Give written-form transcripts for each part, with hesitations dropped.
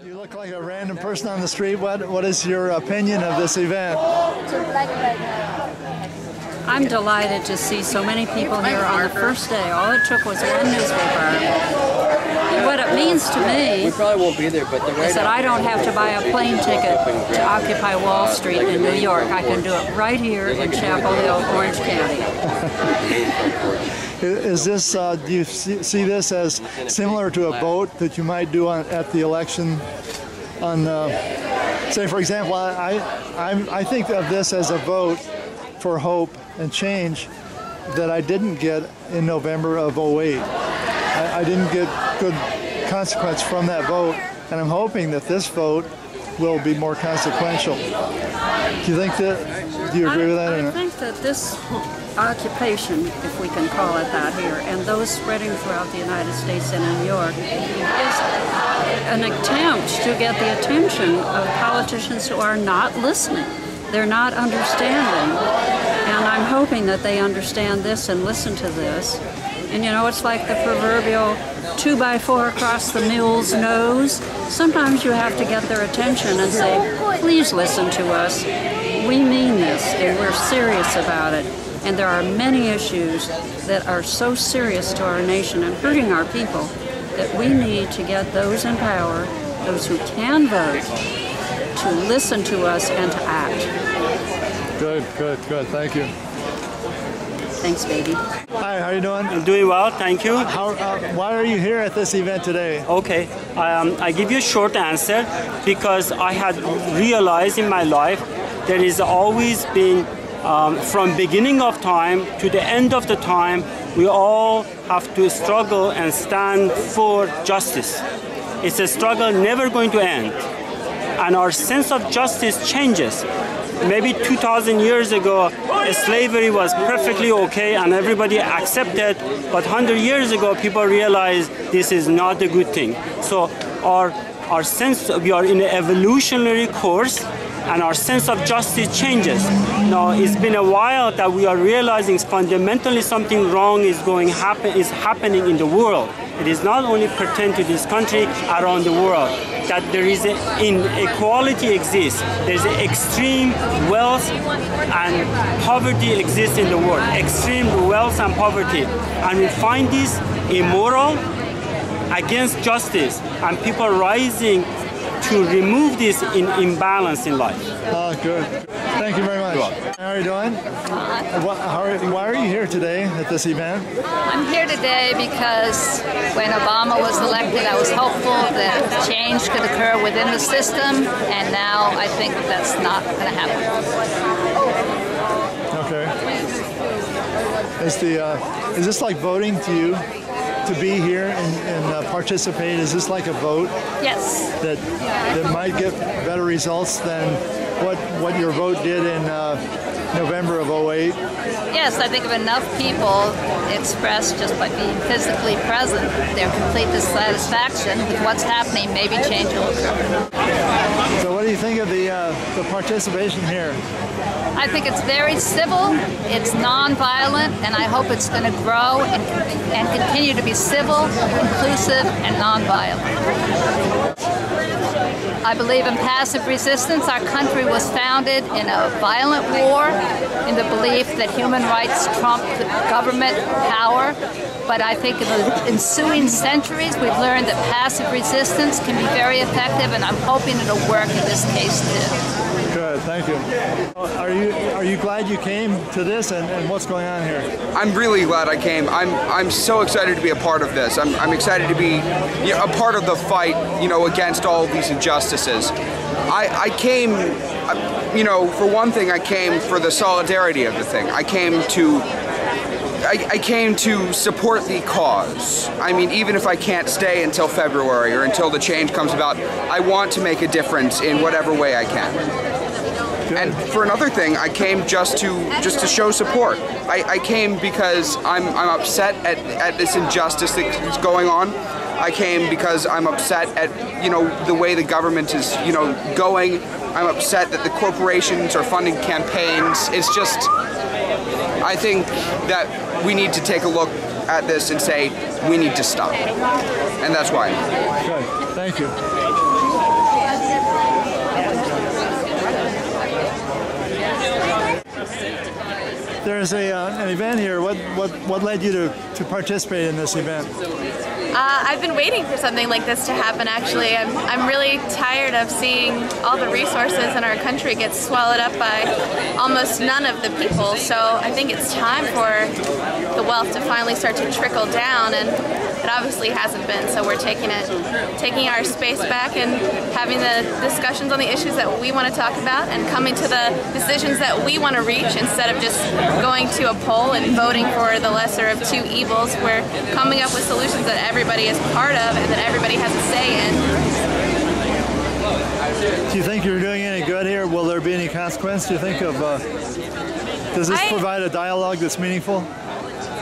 You look like a random person on the street. What is your opinion of this event? I'm delighted to see so many people here on the first day. All it took was one newspaper article. And what it means to me is that I don't have to buy a plane ticket to occupy Wall Street in New York. I can do it right here in Chapel Hill, Orange County. Is this, do you see this as similar to a vote that you might do at the election on, say for example, I think of this as a vote for hope and change that I didn't get in November of '08. I didn't get good consequence from that vote, and I'm hoping that this vote will be more consequential. Do you think that, do you agree with that or not? I think that this occupation, if we can call it that here, and those spreading throughout the United States and in New York, is an attempt to get the attention of politicians who are not listening. They're not understanding, and I'm hoping that they understand this and listen to this. And you know, it's like the proverbial 2x4 across the mule's nose. Sometimes you have to get their attention and say, please listen to us. We mean this, and we're serious about it. And there are many issues that are so serious to our nation and hurting our people that we need to get those in power, those who can vote, to listen to us and to act. Good. Thank you. Thanks, baby. Hi, how are you doing? I'm doing well, thank you. Why are you here at this event today? Okay, I give you a short answer because I had realized in my life there is always been, from beginning of time to the end of the time, we all have to struggle and stand for justice. It's a struggle never going to end. And our sense of justice changes. Maybe 2,000 years ago, slavery was perfectly okay and everybody accepted, but 100 years ago, people realized this is not a good thing. So our sense, we are in an evolutionary course, and our sense of justice changes. Now, it's been a while that we are realizing fundamentally something wrong is happening in the world. It is not only pertain to this country, around the world, that there is inequality exists. There's extreme wealth and poverty exists in the world. Extreme wealth and poverty. And we find this immoral, against justice, and people rising to remove this imbalance in life. Oh, good. Thank you very much. How are you doing? Why are you here today at this event? I'm here today because when Obama was elected, I was hopeful that change could occur within the system, and now I think that's not going to happen. Okay. Is this like voting to you? To be here and participate, is this like a vote? Yes. That might get better results than what your vote did in November of '08? Yes, I think if enough people express just by being physically present their complete dissatisfaction with what's happening, maybe change will occur. So what do you think of the participation here? I think it's very civil, it's non-violent, and I hope it's going to grow and continue to be civil, inclusive, and non-violent. I believe in passive resistance. Our country was founded in a violent war, in the belief that human rights trump the government power. But I think in the ensuing centuries, we've learned that passive resistance can be very effective, and I'm hoping it'll work in this case too. Good, thank you. Are you glad you came to this, and what's going on here? I'm really glad I came. I'm so excited to be a part of this. I'm excited to be a part of the fight, against all of these injustices. I came, for one thing, I came for the solidarity of the thing. I came to support the cause. I mean, even if I can't stay until February or until the change comes about, I want to make a difference in whatever way I can. Good. And for another thing, I came just to show support. I came because I'm upset at this injustice that's going on. I came because I'm upset at the way the government is going. I'm upset that the corporations are funding campaigns. It's just, I think that we need to take a look at this and say we need to stop, and that's why. Good. Thank you. there's an event here. What led you to participate in this event? I've been waiting for something like this to happen, actually. I'm really tired of seeing all the resources in our country get swallowed up by almost none of the people. So I think it's time for the wealth to finally start to trickle down, and it obviously hasn't been. So we're taking our space back and having the discussions on the issues that we want to talk about and coming to the decisions that we want to reach instead of just going to a poll and voting for the lesser of two evils. We're coming up with solutions that everybody is part of and that everybody has a say in. Do you think you're doing any good here? Will there be any consequence, do you think, of, does this provide a dialogue that's meaningful?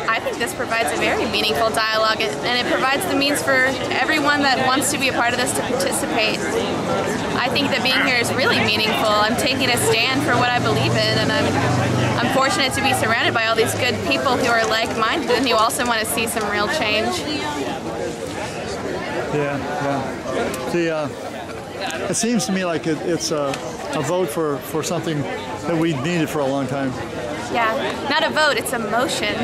I think this provides a very meaningful dialogue, and it provides the means for everyone that wants to be a part of this to participate. I think that being here is really meaningful. I'm taking a stand for what I believe in, and I'm fortunate to be surrounded by all these good people who are like-minded and who also want to see some real change. Yeah. It seems to me like it's a vote for something that we needed for a long time. Yeah, not a vote, it's a motion.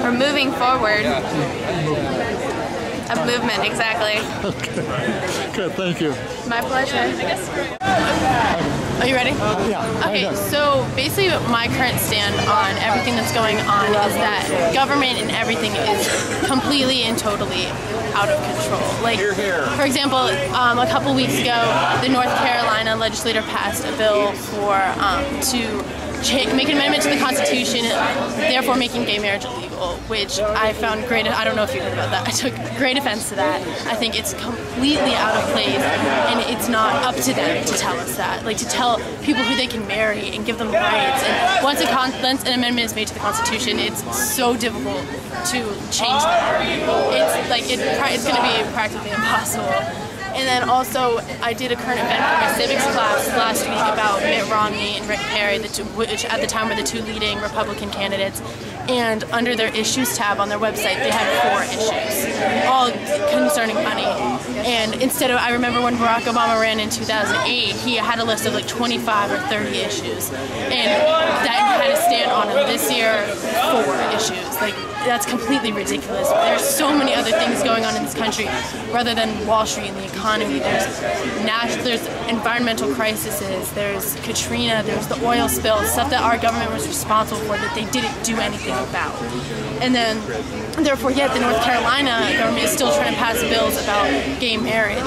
We're moving forward. A movement, exactly. Okay. Good, thank you. My pleasure. Are you ready? Yeah. Okay, so basically my current stand on everything that's going on is that government and everything is completely and totally out of control. Like, for example, a couple weeks ago, the North Carolina legislature passed a bill for to make an amendment to the Constitution, therefore making gay marriage illegal, which I found great. I don't know if you heard about that. I took great offense to that. I think it's completely out of place, and it's not up to them to tell us that. Like, to tell people who they can marry and give them rights. And once an amendment is made to the Constitution, it's so difficult to change that. It's like it's going to be practically impossible. And then also, I did a current event for my civics class last week about Mitt Romney and Rick Perry, which at the time were the two leading Republican candidates. And under their issues tab on their website, they had 4 issues, all concerning money. And instead of, I remember when Barack Obama ran in 2008, he had a list of like 25 or 30 issues. And that had to stand on him. This year, 4 issues. Like, that's completely ridiculous. There's so many other things going on in this country rather than Wall Street and the economy. There's environmental crises, there's Katrina, there's the oil spill, stuff that our government was responsible for that they didn't do anything about. And then, therefore, yet the North Carolina government is still trying to pass bills about gay marriage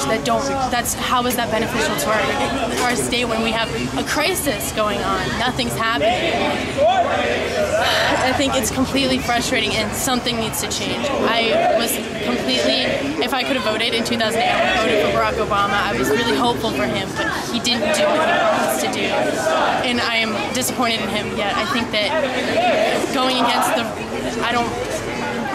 how is that beneficial to our state when we have a crisis going on? Nothing's happening. I think it's completely frustrating and something needs to change. I was if I could have voted in 2008, I would have voted for Barack Obama. I was really hopeful for him, but he didn't do what he wants to do. And I am disappointed in him, yet I think that going against I don't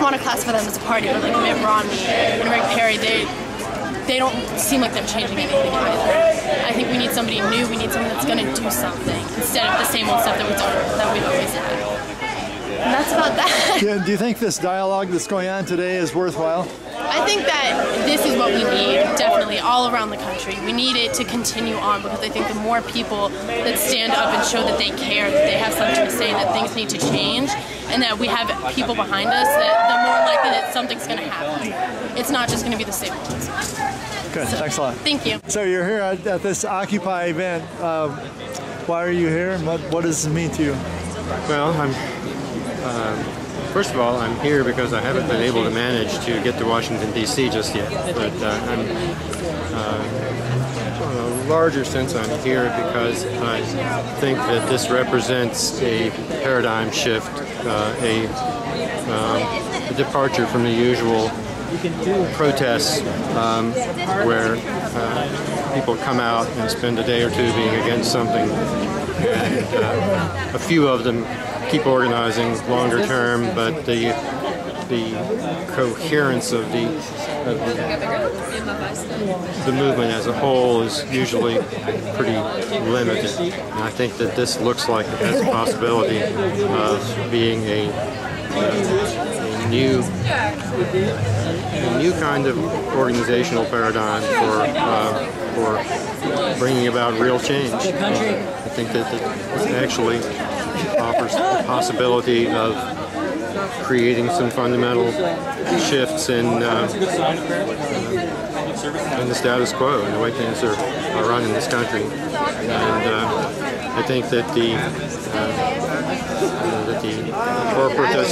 want to classify them as a party, but like Mitt Romney and Rick Perry, they don't seem like they're changing anything either. I think we need somebody new, we need someone that's going to do something instead of the same old stuff that we've always had. And that's about that. Do you think this dialogue that's going on today is worthwhile? I think that this is what we need, definitely, all around the country. We need it to continue on because I think the more people that stand up and show that they care, that they have something to say, that things need to change, and that we have people behind us, that the more likely that something's going to happen. It's not just going to be the same ones. Good, thanks a lot. Thank you. So you're here at this Occupy event. Why are you here, and what does it mean to you? Well, first of all, I'm here because I haven't been able to manage to get to Washington, D.C. just yet. But on a larger sense, I'm here because I think that this represents a paradigm shift, a departure from the usual protests where people come out and spend a day or two being against something. And a few of them keep organizing longer term, but the coherence of the movement as a whole is usually pretty limited. And I think that this looks like it has a possibility of being a new kind of organizational paradigm for bringing about real change. I think that actually offers the possibility of creating some fundamental shifts in the status quo and the way things are run in this country. And I think that the corporate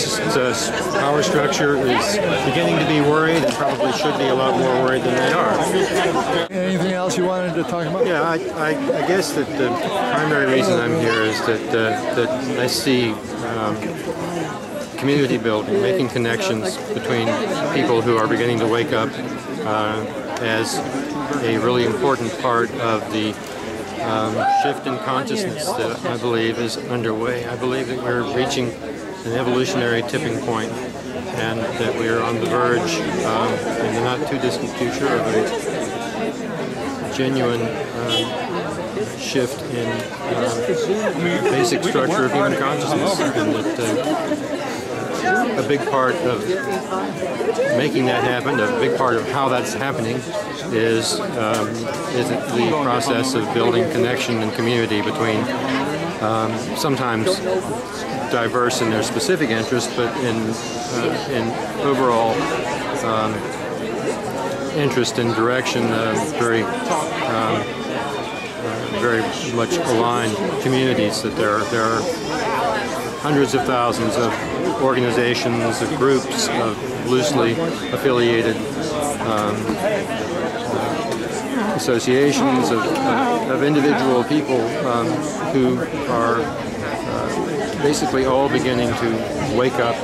power structure is beginning to be worried, and probably should be a lot more worried than they are. Anything else you wanted to talk about? Yeah, I guess that the primary reason I'm here is that I see community building, making connections between people who are beginning to wake up as a really important part of the shift in consciousness that I believe is underway. I believe that we're reaching an evolutionary tipping point, and that we are on the verge in the not too distant future of a genuine shift in basic structure of human consciousness, and that a big part of making that happen, a big part of how that's happening, is the process of building connection and community between sometimes diverse in their specific interests, but in overall interest and direction, very much aligned communities. That there are hundreds of thousands of organizations, of groups, of loosely affiliated associations, of individual people who are basically all beginning to wake up,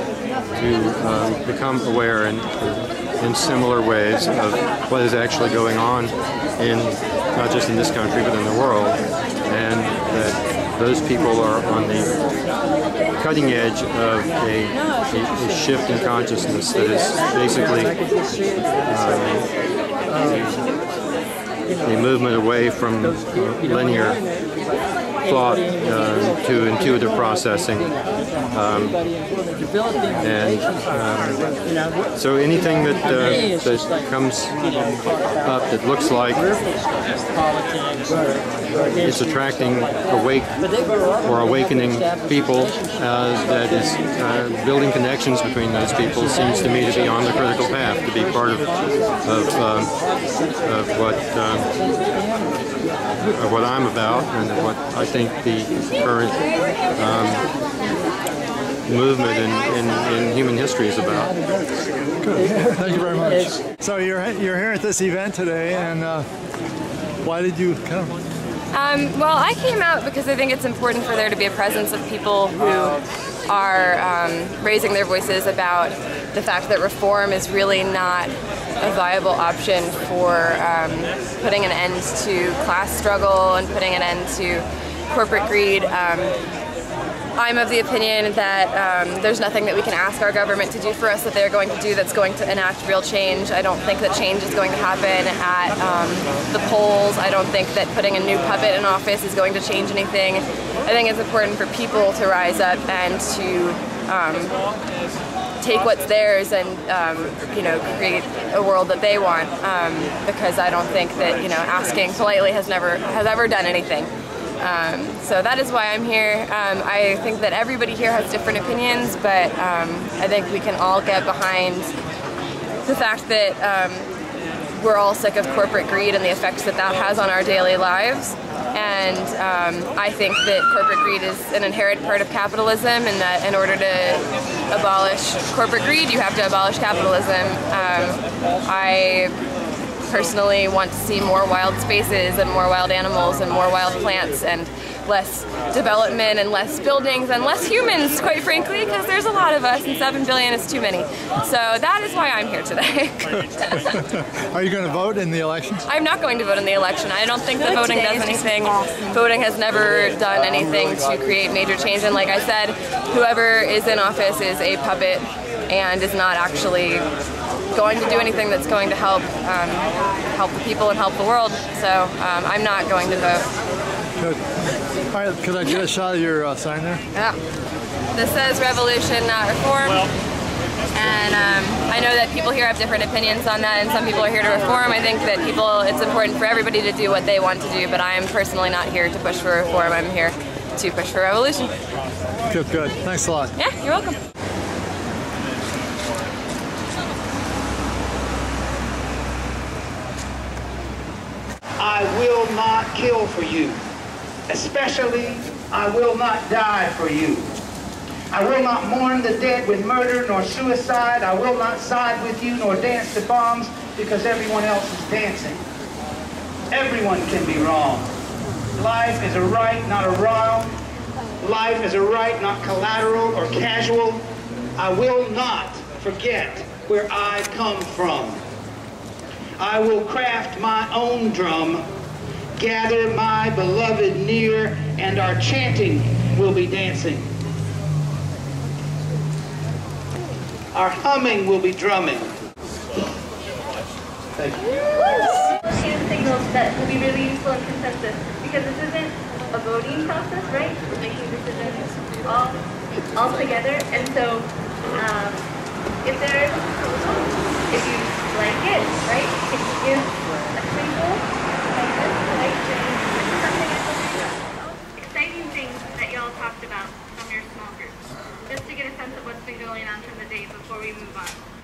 to become aware in similar ways of what is actually going on in not just in this country but in the world, and that those people are on the cutting edge of a shift in consciousness that is basically a movement away from linear thought to intuitive processing, so anything that comes up that looks like it's attracting awake or awakening people, that is building connections between those people, seems to me to be on the critical path, to be part of what I'm about, and what I think the current movement in human history is about. Good. Thank you very much. So you're here at this event today, and why did you come? Well, I came out because I think it's important for there to be a presence of people who are raising their voices about the fact that reform is really not a viable option for putting an end to class struggle and putting an end to corporate greed. I'm of the opinion that there's nothing that we can ask our government to do for us that they're going to do that's going to enact real change. I don't think that change is going to happen at the polls. I don't think that putting a new puppet in office is going to change anything. I think it's important for people to rise up and to take what's theirs and create a world that they want. Because I don't think that asking politely has ever done anything. So that is why I'm here. I think that everybody here has different opinions, but I think we can all get behind the fact that we're all sick of corporate greed and the effects that that has on our daily lives. And I think that corporate greed is an inherent part of capitalism, and that in order to abolish corporate greed, you have to abolish capitalism. I personally want to see more wild spaces and more wild animals and more wild plants and less development and less buildings and less humans, quite frankly, because there's a lot of us and 7 billion is too many. So that is why I'm here today. Are you going to vote in the election? I'm not going to vote in the election. I don't think that voting does anything. Voting has never done anything to create major change, and like I said, whoever is in office is a puppet and is not actually going to do anything that's going to help the people and help the world. So I'm not going to vote. Good. All right, could I get a shot of your sign there? Yeah. This says revolution, not reform. And I know that people here have different opinions on that, and some people are here to reform. I think that it's important for everybody to do what they want to do, but I am personally not here to push for reform. I'm here to push for revolution. Good, good. Thanks a lot. Yeah, you're welcome. I will not kill for you. Especially, I will not die for you. I will not mourn the dead with murder nor suicide. I will not side with you nor dance to bombs because everyone else is dancing. Everyone can be wrong. Life is a right, not a wrong. Life is a right, not collateral or casual. I will not forget where I come from. I will craft my own drum, gather my beloved near, and our chanting will be dancing. Our humming will be drumming. Thank you. Signals that will be really useful in consensus, because this isn't a voting process, right? We're making decisions all together, and so if there is a proposal, if you like it, right, can you give a single like something exciting things that y'all talked about from your small groups, just to get a sense of what's been going on from the day before we move on.